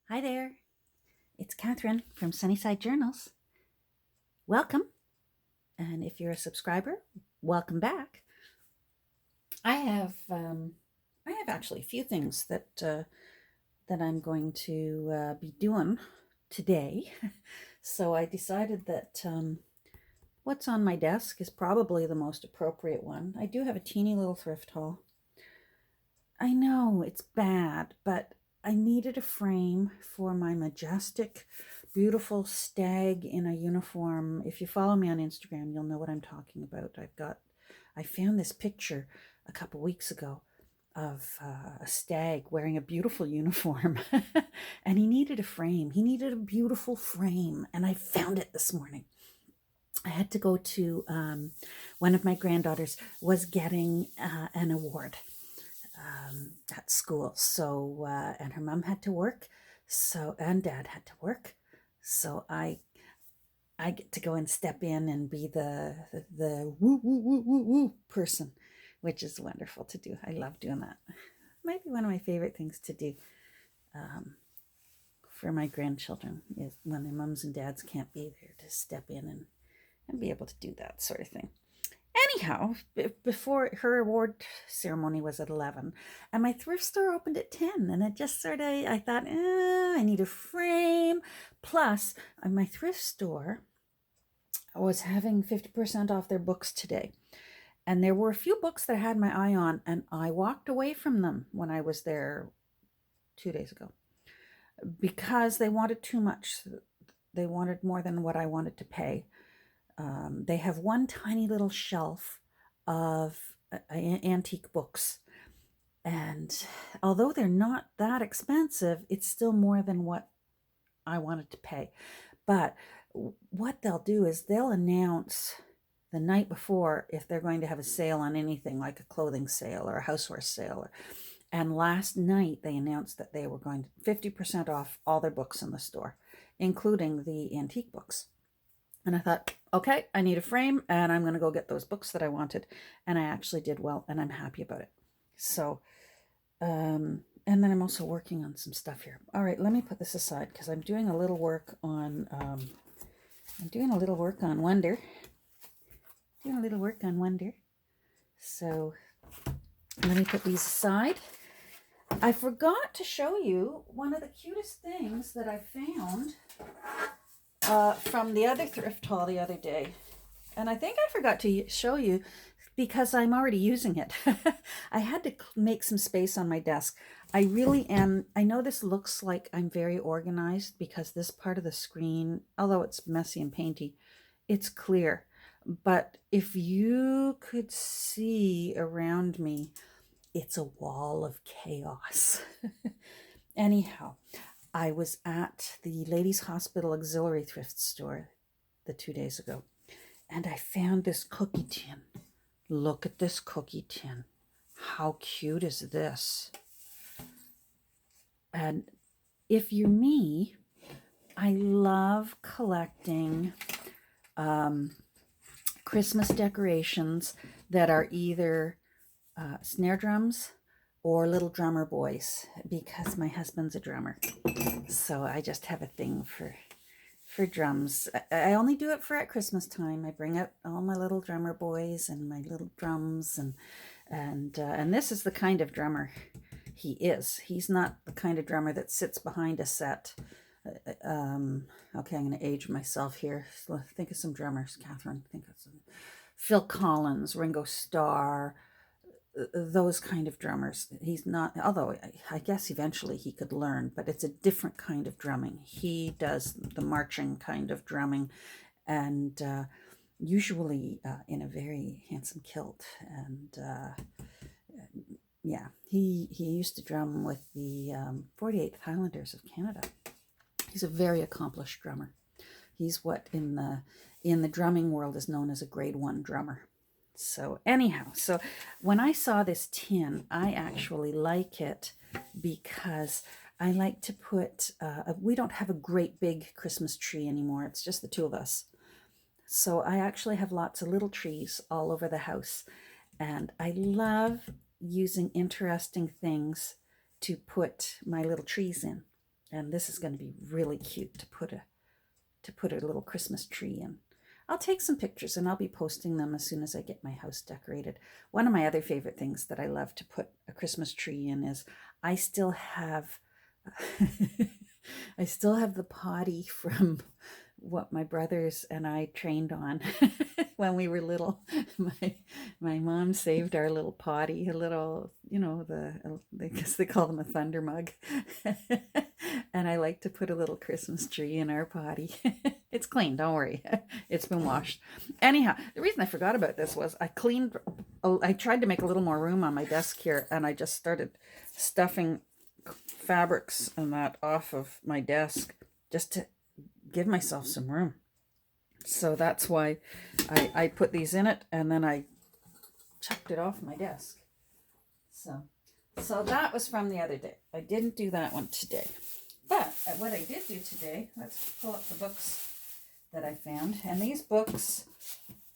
Hi there, it's Catherine from Sunnyside Journals. Welcome, and if you're a subscriber, welcome back. I have actually a few things that I'm going to be doing today. So I decided that what's on my desk is probably the most appropriate one. I do have a teeny little thrift haul. I know it's bad, but I needed a frame for my majestic, beautiful stag in a uniform. If you follow me on Instagram, you'll know what I'm talking about. I found this picture a couple weeks ago of a stag wearing a beautiful uniform, and he needed a frame. He needed a beautiful frame, and I found it this morning. I had to go to one of my granddaughters was getting an award at school. So, and her mom had to work, and dad had to work. So I get to go and step in and be the woo woo woo woo woo person, which is wonderful to do. I love doing that. Might be one of my favorite things to do um, for my grandchildren is when their mums and dads can't be there to step in and be able to do that sort of thing. Anyhow, before her award ceremony was at 11, and my thrift store opened at 10, and it just sort of, I thought, I need a frame. Plus, my thrift store was having 50% off their books today. And there were a few books that I had my eye on, and I walked away from them when I was there 2 days ago because they wanted too much. They wanted more than what I wanted to pay. They have one tiny little shelf of antique books. And although they're not that expensive, it's still more than what I wanted to pay. But what they'll do is they'll announce the night before if they're going to have a sale on anything like a clothing sale or a houseware sale. And last night they announced that they were going to 50% off all their books in the store, including the antique books. And I thought, okay, I need a frame and I'm going to go get those books that I wanted. And I actually did well and I'm happy about it. So, and then I'm also working on some stuff here. All right, let me put this aside because I'm doing a little work on, Wonder. Doing a little work on Wonder. So let me put these aside. I forgot to show you one of the cutest things that I found from the other thrift haul the other day. And I think I forgot to show you because I'm already using it. I had to make some space on my desk. I really am. I know this looks like I'm very organized because this part of the screen, although it's messy and painty, it's clear. But if you could see around me, it's a wall of chaos. Anyhow, I was at the Ladies Hospital Auxiliary Thrift Store the 2 days ago, and I found this cookie tin. Look at this cookie tin. How cute is this? And if you're me, I love collecting Christmas decorations that are either snare drums or little drummer boys because my husband's a drummer. So I just have a thing for drums. I only do it for at Christmas time. I bring out all my little drummer boys and my little drums and this is the kind of drummer he is. He's not the kind of drummer that sits behind a set. Okay, I'm going to age myself here. So think of some drummers, Catherine. Think of some Phil Collins, Ringo Starr, those kind of drummers. He's not, although I guess eventually he could learn, but it's a different kind of drumming. He does the marching kind of drumming, and usually in a very handsome kilt. And yeah, he used to drum with the 48th Highlanders of Canada. He's a very accomplished drummer. He's what in the drumming world is known as a grade 1 drummer. So anyhow, so when I saw this tin, I actually like it because I like to put, we don't have a great big Christmas tree anymore. It's just the two of us. So I actually have lots of little trees all over the house. And I love using interesting things to put my little trees in. And this is going to be really cute to put a little Christmas tree in. I'll take some pictures and I'll be posting them as soon as I get my house decorated. One of my other favorite things that I love to put a Christmas tree in is I still have I still have the potty from what my brothers and I trained on when we were little. My mom saved our little potty, a little, I guess they call them a thunder mug. And I like to put a little Christmas tree in our potty. It's clean, don't worry. It's been washed. Anyhow, the reason I forgot about this was I tried to make a little more room on my desk here, and I just started stuffing fabrics and that off of my desk just to give myself some room. So that's why I put these in it, and then I chucked it off my desk. So that was from the other day. I didn't do that one today. But what I did do today, let's pull up the books that I found. And these books,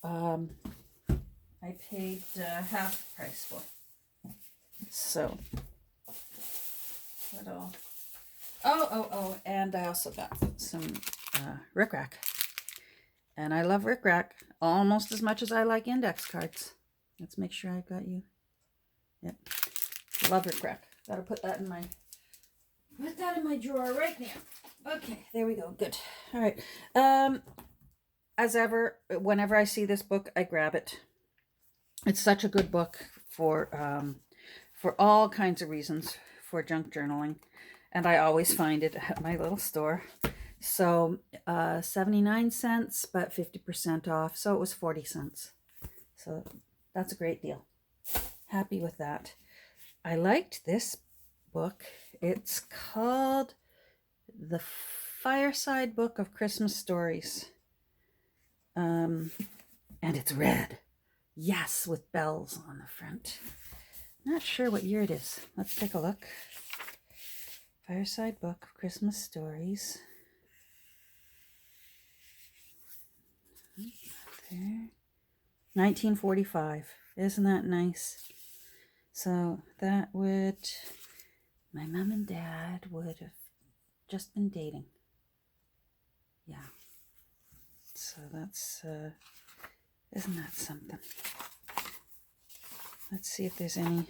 I paid half price for. So, what all? Oh, and I also got some Rick Rack. And I love Rick Rack almost as much as I like index cards. Let's make sure I've got you. Yep. Love Rick Rack. Gotta put that in my drawer right now. Okay, there we go. Good. All right. As ever, whenever I see this book, I grab it. It's such a good book for all kinds of reasons for junk journaling, and I always find it at my little store. So 79 cents, but 50% off. So it was 40 cents. So that's a great deal. Happy with that. I liked this book. It's called The Fireside Book of Christmas Stories. And it's red. Yes, with bells on the front. Not sure what year it is. Let's take a look. Fireside Book of Christmas Stories. There. 1945. Isn't that nice? So that would, my mom and dad would have just been dating. Yeah. So that's, isn't that something? Let's see if there's any.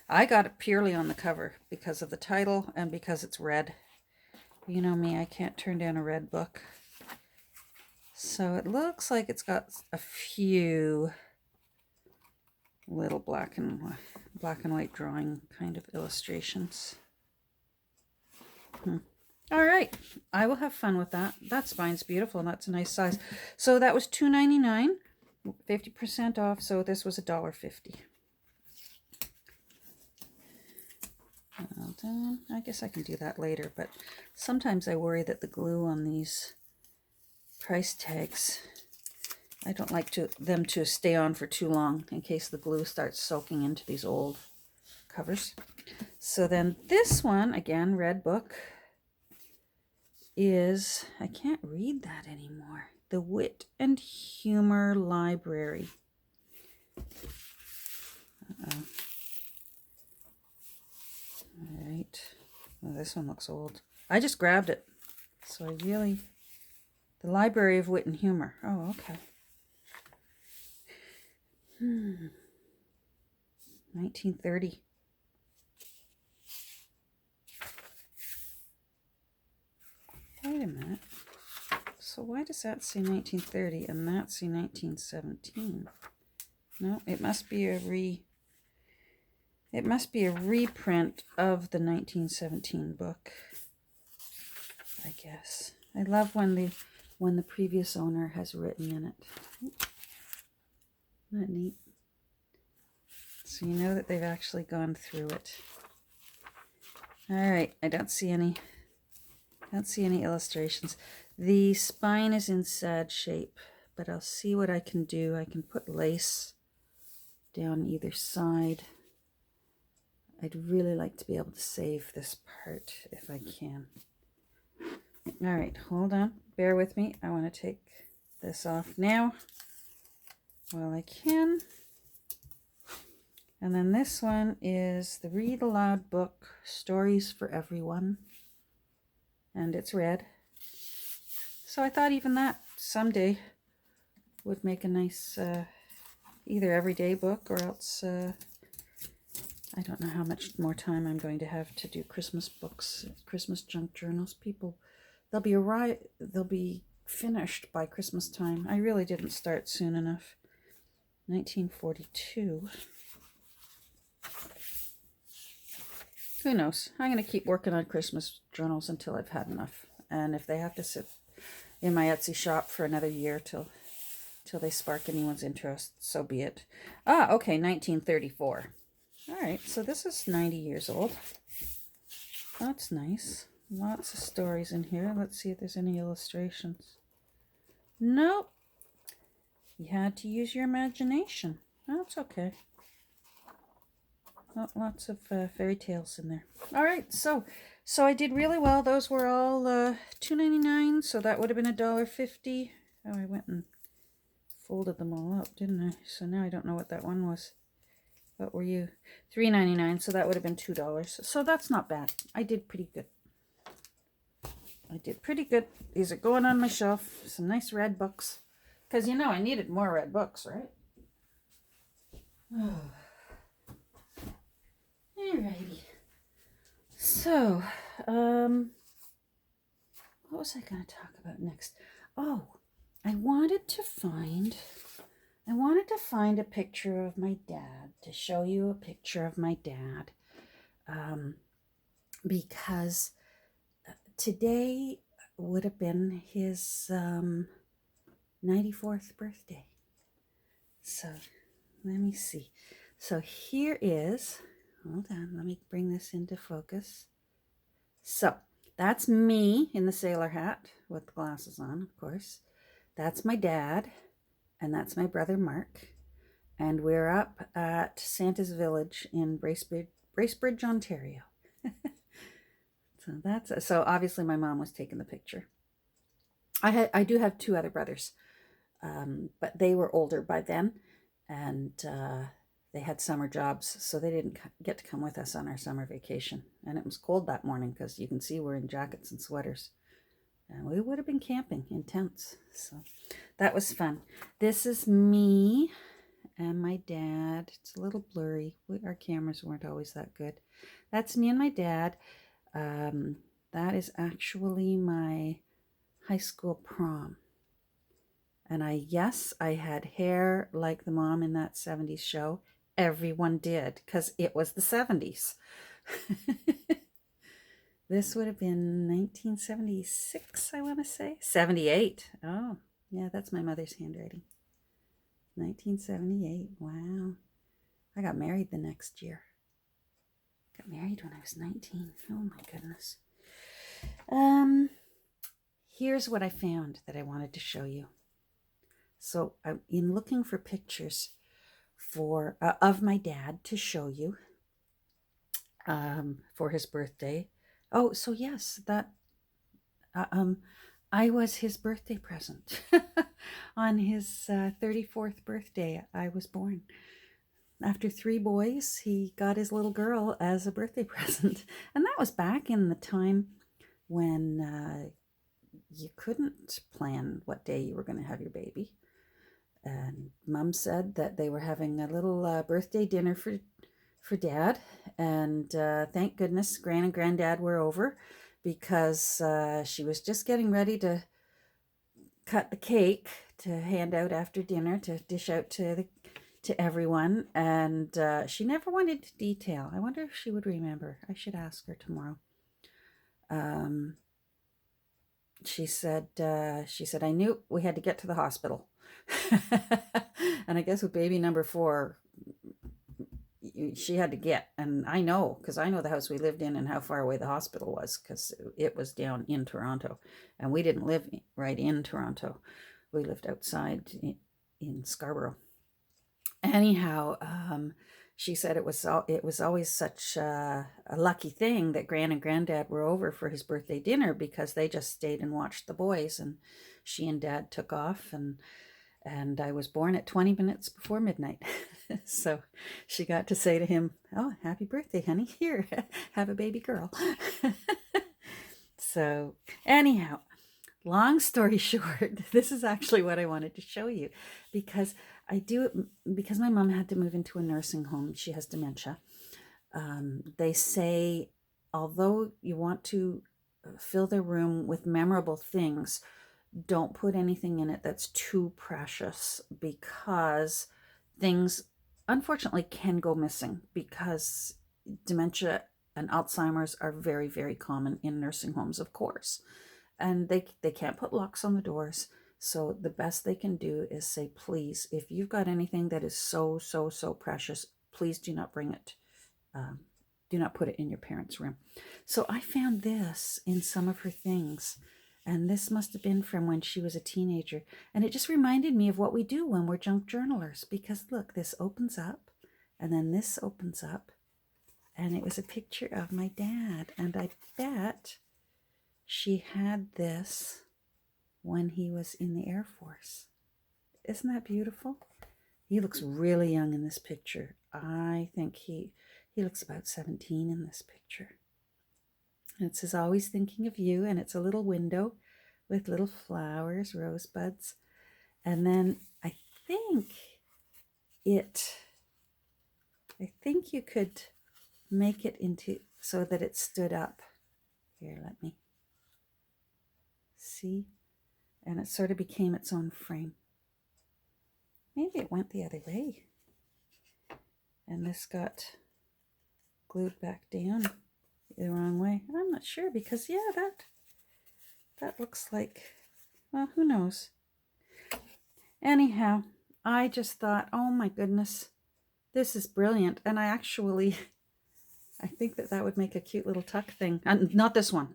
I got it purely on the cover because of the title and because it's red. You know me, I can't turn down a red book. So it looks like it's got a few little black and white drawing kind of illustrations. All right, I will have fun with that. That spine's beautiful, and that's a nice size. So that was $2.99, 50% off. So this was $1.50. Well done. I guess I can do that later, but sometimes I worry that the glue on these price tags, I don't like them to stay on for too long in case the glue starts soaking into these old covers. So then this one, again, red book, is, I can't read that anymore, The Wit and Humor Library. Uh-oh. All right. Oh, this one looks old. I just grabbed it. So I really, The Library of Wit and Humor. Oh, okay. 1930. Wait a minute. So why does that say 1930 and that say 1917? No, it must be a reprint of the 1917 book, I guess. I love when the previous owner has written in it. Isn't that neat? So you know that they've actually gone through it. All right, I don't see any illustrations. The spine is in sad shape, but I'll see what I can do. I can put lace down either side. I'd really like to be able to save this part if I can. All right, hold on. Bear with me. I want to take this off now while I can. And then this one is the Read Aloud book, Stories for Everyone. and it's red. So I thought even that someday would make a nice either everyday book, or else I don't know how much more time I'm going to have to do Christmas books, Christmas junk journals. People, they'll be finished by Christmas time. I really didn't start soon enough. 1942. Who knows? I'm going to keep working on Christmas journals until I've had enough. And if they have to sit in my Etsy shop for another year till they spark anyone's interest, so be it. Okay, 1934. All right, so this is 90 years old. That's nice. Lots of stories in here. Let's see if there's any illustrations. Nope. You had to use your imagination. That's okay. Lots of fairy tales in there. All right, so I did really well. Those were all $2.99, so that would have been $1.50. Oh, I went and folded them all up, didn't I? So now I don't know what that one was. What were you? $3.99, so that would have been $2. So that's not bad. I did pretty good. These are going on my shelf. Some nice red books. Because, I needed more red books, right? Oh. Alrighty. So, what was I going to talk about next? Oh, I wanted to find a picture of my dad, to show you a picture of my dad, because today would have been his 94th birthday. So let me see. So here is, hold on, let me bring this into focus. So that's me in the sailor hat with the glasses on, of course. That's my dad, and that's my brother Mark. And we're up at Santa's Village in Bracebridge, Ontario. So obviously my mom was taking the picture. I do have two other brothers, but they were older by then, and they had summer jobs, so they didn't get to come with us on our summer vacation. And it was cold that morning, because you can see we're in jackets and sweaters. And we would have been camping in tents, so that was fun. This is me and my dad. It's a little blurry. Our cameras weren't always that good. That's me and my dad. That is actually my high school prom. And I had hair like the mom in that 70s show. Everyone did, because it was the 70s. This would have been 1976, I want to say. 78. Oh, yeah, that's my mother's handwriting. 1978. Wow. I got married the next year. Got married when I was 19. Oh my goodness. Here's what I found that I wanted to show you. So in looking for pictures of my dad to show you for his birthday. Oh, so yes, that I was his birthday present. On his 34th birthday, I was born. After 3 boys, he got his little girl as a birthday present. And that was back in the time when you couldn't plan what day you were going to have your baby. And Mom said that they were having a little birthday dinner for Dad. And thank goodness Gran and Granddad were over, because she was just getting ready to cut the cake to hand out after dinner, to dish out to everyone. And she never went into detail. I wonder if she would remember. I should ask her tomorrow. She said, I knew we had to get to the hospital. And I guess with baby number 4, she had to get, and I know, because I know the house we lived in and how far away the hospital was, because it was down in Toronto, and we didn't live right in Toronto. We lived outside in Scarborough. Anyhow, she said it was always such a lucky thing that Gran and Granddad were over for his birthday dinner, because they just stayed and watched the boys, and she and Dad took off, and I was born at 20 minutes before midnight. So she got to say to him, "Oh, happy birthday, honey. Here, have a baby girl." So anyhow, long story short, this is actually what I wanted to show you, because because my mom had to move into a nursing home. She has dementia. They say, although you want to fill their room with memorable things, don't put anything in it that's too precious, because things unfortunately can go missing, because dementia and Alzheimer's are very, very common in nursing homes, of course. And they can't put locks on the doors. So the best they can do is say, please, if you've got anything that is so, so, so precious, please do not bring it. Do not put it in your parents' room. So I found this in some of her things. And this must have been from when she was a teenager. And it just reminded me of what we do when we're junk journalers. Because look, this opens up, and then this opens up. And it was a picture of my dad. And I bet she had this when he was in the Air Force. Isn't that beautiful? He looks really young in this picture. I think he looks about 17 in this picture. And it says, always thinking of you. And it's a little window with little flowers, rosebuds. And then I think you could make it into so that it stood up. Here, let me see. And it sort of became its own frame. Maybe it went the other way. And this got glued back down the wrong way. I'm not sure, because yeah, that looks like, well, who knows. Anyhow, I just thought, oh my goodness, this is brilliant. And I think that would make a cute little tuck thing. And not this one.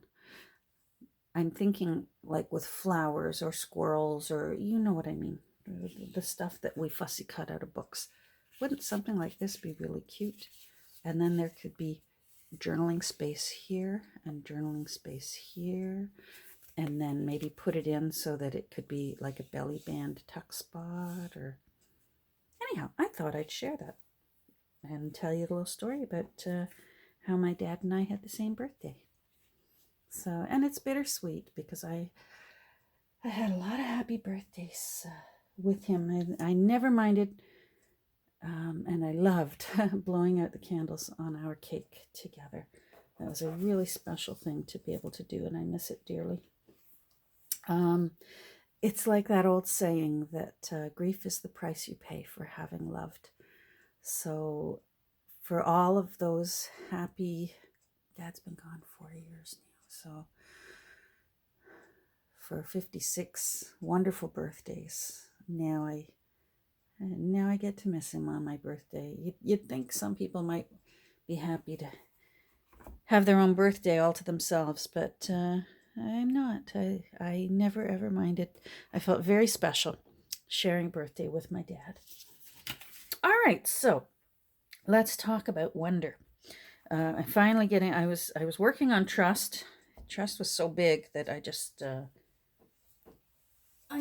I'm thinking like with flowers or squirrels, or you know what I mean. The stuff that we fussy cut out of books. Wouldn't something like this be really cute? And then there could be journaling space here and journaling space here. And then maybe put it in so that it could be like a belly band tuck spot. Or anyhow, I thought I'd share that and tell you a little story about how my dad and I had the same birthday. So, and it's bittersweet, because I had a lot of happy birthdays with him, and I never minded, and I loved blowing out the candles on our cake together. That was a really special thing to be able to do, and I miss it dearly. It's like that old saying that grief is the price you pay for having loved. So for all of those happy, Dad's been gone 4 years now, so for 56 wonderful birthdays, now I get to miss him on my birthday. You'd think some people might be happy to have their own birthday all to themselves, but I'm not. I never ever minded. I felt very special sharing birthday with my dad. All right, so let's talk about wonder. I'm finally getting. I was working on Trust. Trust was so big that I just I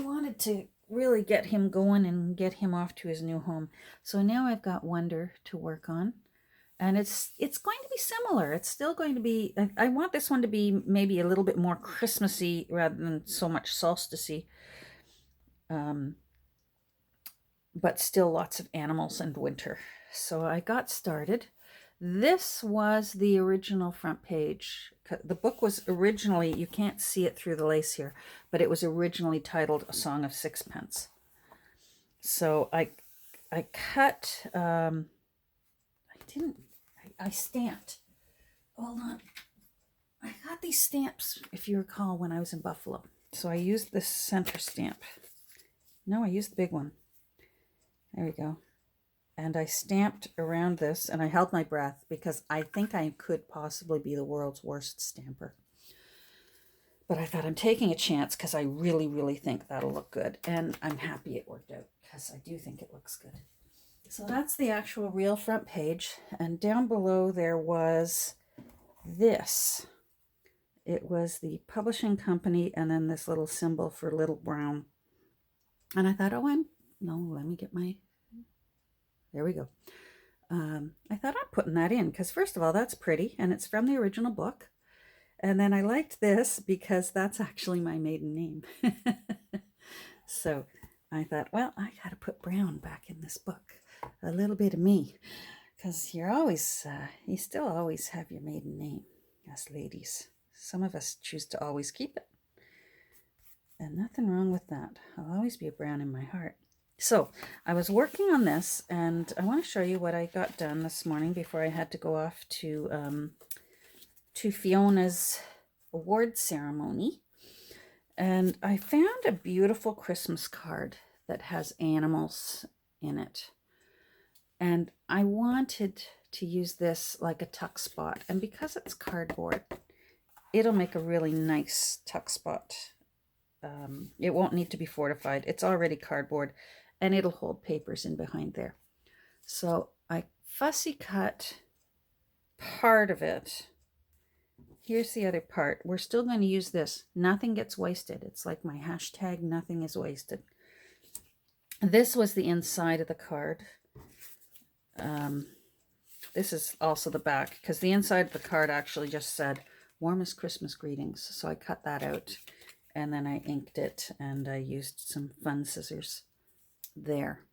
wanted to really get him going and get him off to his new home. So now I've got Wonder to work on. And it's going to be similar. It's still going to be, I want this one to be maybe a little bit more Christmassy rather than so much solstice-y. But still lots of animals and winter. So I got started. This was the original front page. The book was originally, you can't see it through the lace here, but it was originally titled A Song of Sixpence. So I cut, I stamped. Hold on. I got these stamps, if you recall, when I was in Buffalo. So I used this center stamp. No, I used the big one. There we go. And I stamped around this, and I held my breath because I think I could possibly be the world's worst stamper. But I thought, I'm taking a chance because I really, really think that'll look good. And I'm happy it worked out because I do think it looks good. So that's the actual real front page. And down below there was this. It was the publishing company and then this little symbol for Little Brown. And I thought, let me get my, there we go. I thought I'm putting that in because first of all, that's pretty and it's from the original book. And then I liked this because that's actually my maiden name. So I thought, well, I got to put Brown back in this book. A little bit of me. Because you're always, you still always have your maiden name, us ladies. Some of us choose to always keep it. And nothing wrong with that. I'll always be a Brown in my heart. So I was working on this, and I want to show you what I got done this morning before I had to go off to Fiona's award ceremony. And I found a beautiful Christmas card that has animals in it. And I wanted to use this like a tuck spot. And because it's cardboard, it'll make a really nice tuck spot. It won't need to be fortified. It's already cardboard, and it'll hold papers in behind there. So I fussy cut part of it. Here's the other part. We're still going to use this. Nothing gets wasted. It's like my hashtag, nothing is wasted. This was the inside of the card. This is also the back, because the inside of the card actually just said warmest Christmas greetings. So I cut that out, and then I inked it, and I used some fun scissors there.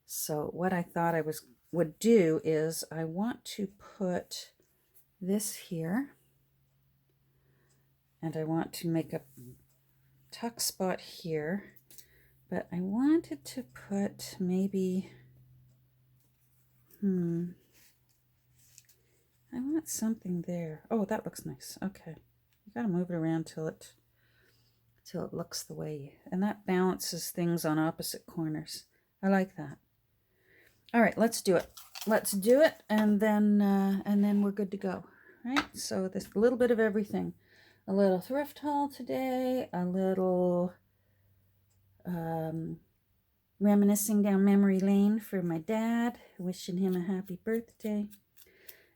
So what I thought I would do is I want to put this here, and I want to make a tuck spot here, but I wanted to put maybe, I want something there. Oh, that looks nice. Okay. You gotta move it around till it looks the way, and that balances things on opposite corners. I like that. All right, let's do it. Let's do it, and then we're good to go. Right? So this little bit of everything. A little thrift haul today, a little reminiscing down memory lane for my dad, wishing him a happy birthday.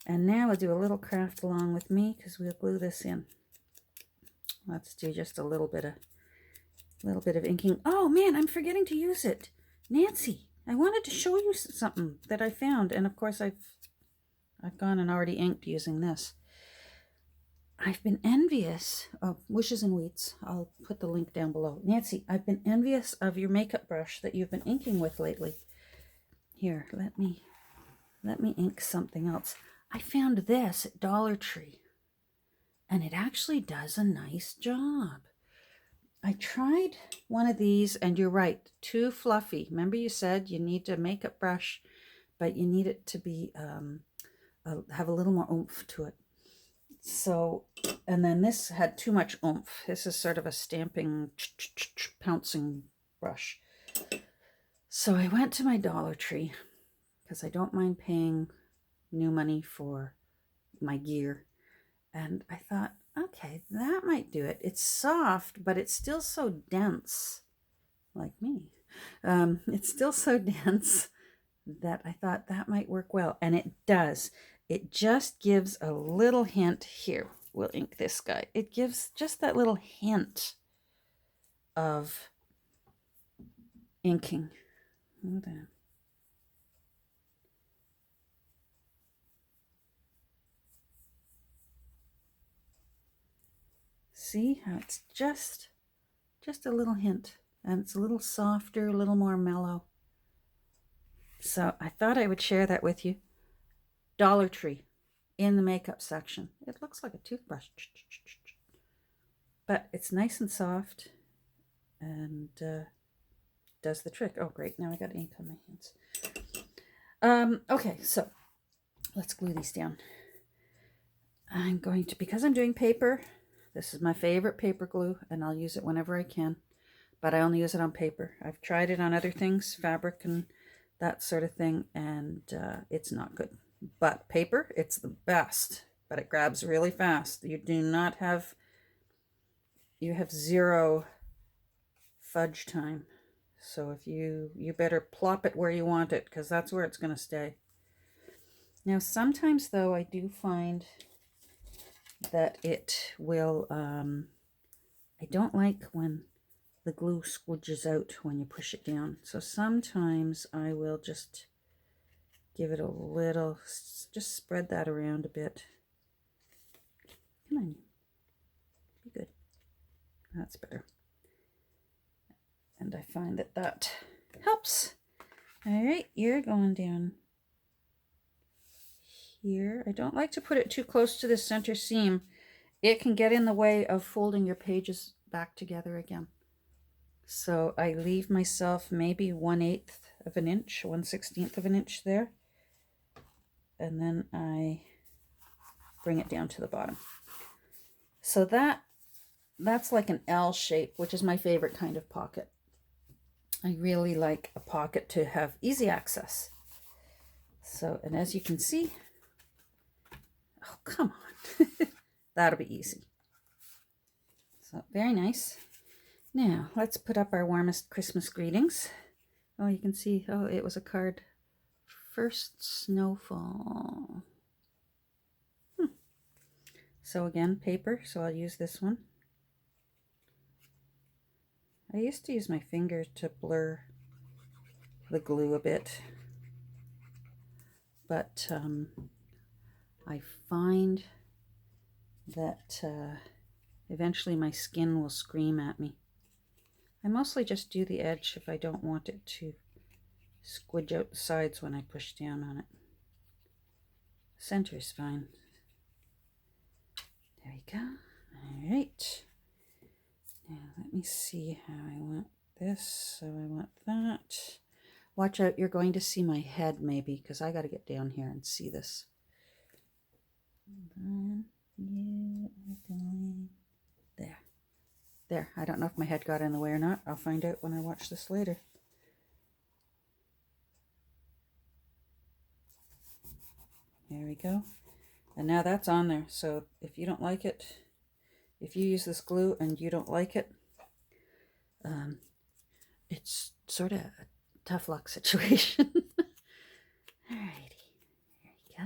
And now we'll do a little craft along with me, because we'll glue this in. Let's do just a little bit of inking. Oh man, I'm forgetting to use it. Nancy, I wanted to show you something that I found, and of course I've gone and already inked using this. I've been envious of Wishes and Wheats. I'll put the link down below. Nancy, I've been envious of your makeup brush that you've been inking with lately. Here, let me ink something else. I found this at Dollar Tree, and it actually does a nice job. I tried one of these, and you're right, too fluffy. Remember you said you need a makeup brush, but you need it to be have a little more oomph to it. So, and then this had too much oomph. This is sort of a stamping, pouncing brush. So I went to my Dollar Tree, because I don't mind paying new money for my gear. And I thought, okay, that might do it. It's soft, but it's still so dense, like me. It's still so dense that I thought that might work well. And it does. It just gives a little hint here. We'll ink this guy. It gives just that little hint of inking. Hold on. See how it's just a little hint, and it's a little softer, a little more mellow. So I thought I would share that with you. Dollar Tree in the makeup section. It looks like a toothbrush, but it's nice and soft, and does the trick. Oh great, now I got ink on my hands. Okay, so let's glue these down. I'm going to, because I'm doing paper, this is my favorite paper glue, and I'll use it whenever I can, but I only use it on paper. I've tried it on other things, fabric and that sort of thing, and it's not good. But paper, it's the best, but it grabs really fast. You have zero fudge time. So if you better plop it where you want it, because that's where it's going to stay. Now sometimes though, I do find that it will, I don't like when the glue squidges out when you push it down. So sometimes I will just give it a little, just spread that around a bit. Come on. That's better. And I find that that helps. All right, you're going down here. I don't like to put it too close to the center seam. It can get in the way of folding your pages back together again. So I leave myself maybe 1/8 of an inch, 1/16 of an inch there. And then I bring it down to the bottom. So that's like an L shape, which is my favorite kind of pocket. I really like a pocket to have easy access. So, and as you can see, oh, come on. That'll be easy. So, very nice. Now, let's put up our warmest Christmas greetings. Oh, you can see, oh, it was a card. First snowfall. So again, paper, so I'll use this one. I used to use my finger to blur the glue a bit, but I find that eventually my skin will scream at me. I mostly just do the edge if I don't want it to squidge out the sides when I push down on it. Center is fine. There we go. All right. Now let me see how I want this. So I want that. Watch out, you're going to see my head maybe, because I got to get down here and see this. And then you are going there. There. I don't know if my head got in the way or not. I'll find out when I watch this later. There we go. And now that's on there. So if you don't like it, if you use this glue and you don't like it, it's sort of a tough luck situation. Alrighty, there you go.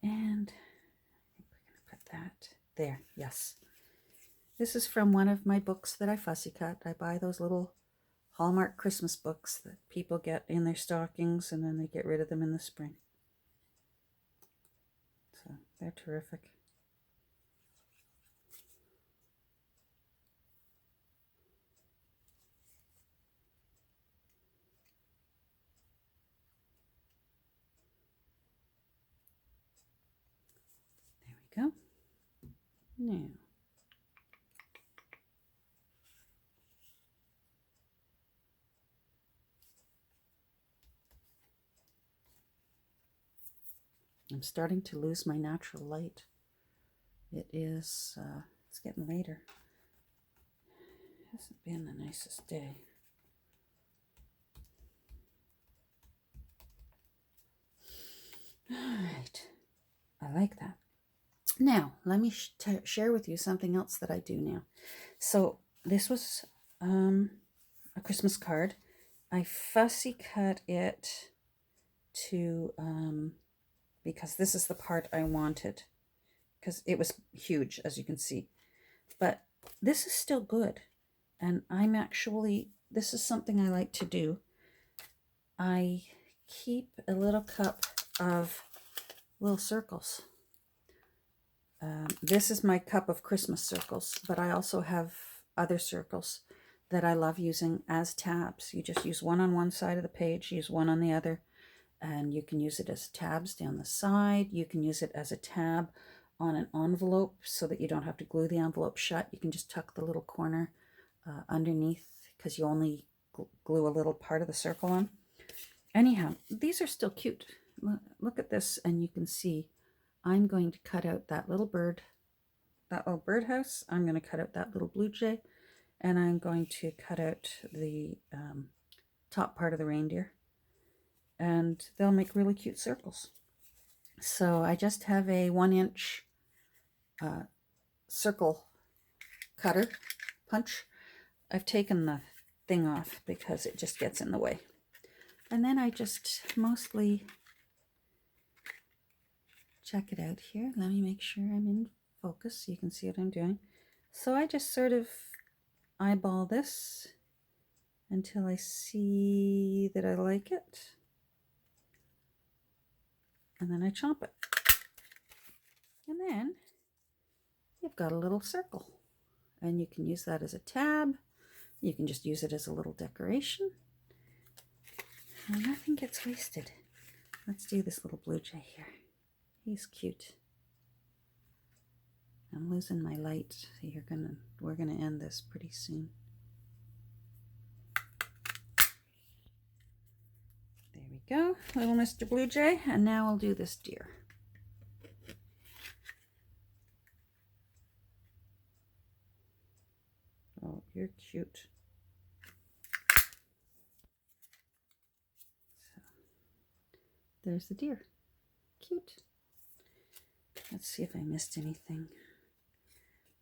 And I think we're going to put that there. Yes. This is from one of my books that I fussy cut. I buy those little Hallmark Christmas books that people get in their stockings and then they get rid of them in the spring. So they're terrific. There we go. Now, I'm starting to lose my natural light. It is, it's getting later. It hasn't been the nicest day. All right, I like that. Now, let me share with you something else that I do now. So this was a Christmas card. I fussy cut it to, because this is the part I wanted, because it was huge, as you can see. But this is still good. And I'm actually, this is something I like to do. I keep a little cup of little circles. This is my cup of Christmas circles, but I also have other circles that I love using as tabs. You just use one on one side of the page, use one on the other, and you can use it as tabs down the side. You can use it as a tab on an envelope so that you don't have to glue the envelope shut. You can just tuck the little corner underneath because you only glue a little part of the circle on. Anyhow, these are still cute. Look at this and you can see I'm going to cut out that little bird, that little birdhouse. I'm going to cut out that little blue jay, and I'm going to cut out the top part of the reindeer, and they'll make really cute circles. So I just have a 1-inch circle cutter punch. I've taken the thing off because it just gets in the way. And then I just mostly check it out here. Let me make sure I'm in focus so you can see what I'm doing. So I just sort of eyeball this until I see that I like it. And then I chomp it. And then you've got a little circle. and you can use that as a tab. You can just use it as a little decoration. And nothing gets wasted. Let's do this little blue jay here. He's cute. I'm losing my light, so we're gonna end this pretty soon. There we go, little Mr. Blue Jay, and now I'll do this deer. Oh, you're cute. So, there's the deer. Cute. Let's see if I missed anything.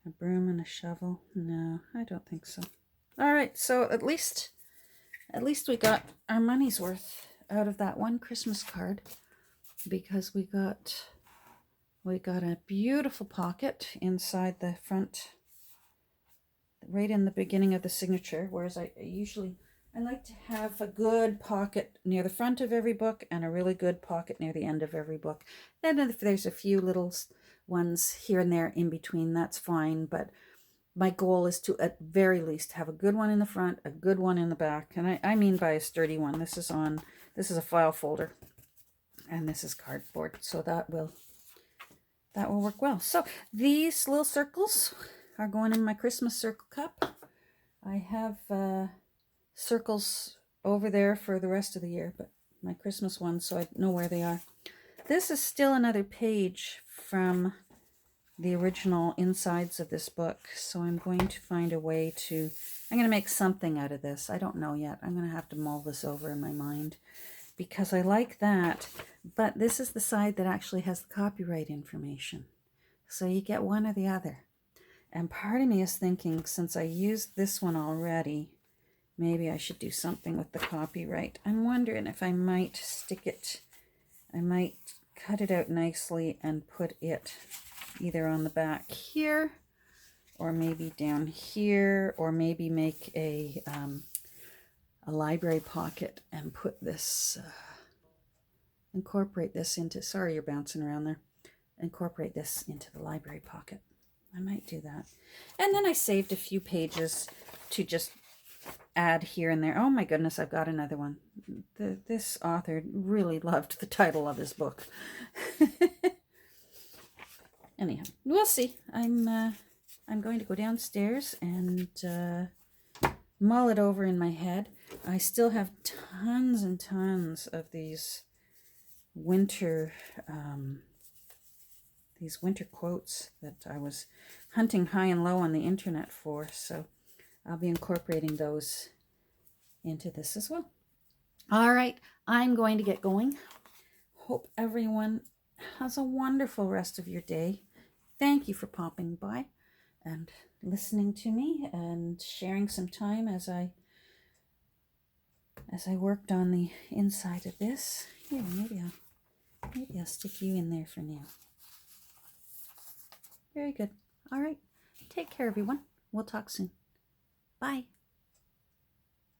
A broom and a shovel? No, I don't think so. All right, so at least we got our money's worth out of that one Christmas card, because we got a beautiful pocket inside the front, right in the beginning of the signature, whereas I like to have a good pocket near the front of every book and a really good pocket near the end of every book. And if there's a few little ones here and there in between, that's fine, but my goal is to at very least have a good one in the front, a good one in the back, and I mean by a sturdy one. This is a file folder, and this is cardboard, so that will work well. So these little circles are going in my Christmas circle cup. I have circles over there for the rest of the year, but my Christmas ones, so I know where they are. This is still another page from the original insides of this book, so I'm going to find a way to, I'm going to make something out of this. I don't know yet. I'm going to have to mull this over in my mind, because I like that, but this is the side that actually has the copyright information. So you get one or the other. And part of me is thinking, since I used this one already, maybe I should do something with the copyright. I'm wondering if I might I might cut it out nicely and put it either on the back here, or maybe down here, or maybe make a library pocket and put this, incorporate this into, sorry you're bouncing around there, incorporate this into the library pocket. I might do that. And then I saved a few pages to just add here and there. Oh my goodness, I've got another one. This author really loved the title of his book. Anyhow, we'll see. I'm going to go downstairs and mull it over in my head. I still have tons and tons of these winter quotes that I was hunting high and low on the internet for, so I'll be incorporating those into this as well. All right, I'm going to get going. Hope everyone has a wonderful rest of your day. Thank you for popping by and listening to me and sharing some time as I worked on the inside of this. Here, maybe I'll stick you in there for now. Very good. All right. Take care, everyone. We'll talk soon. Bye.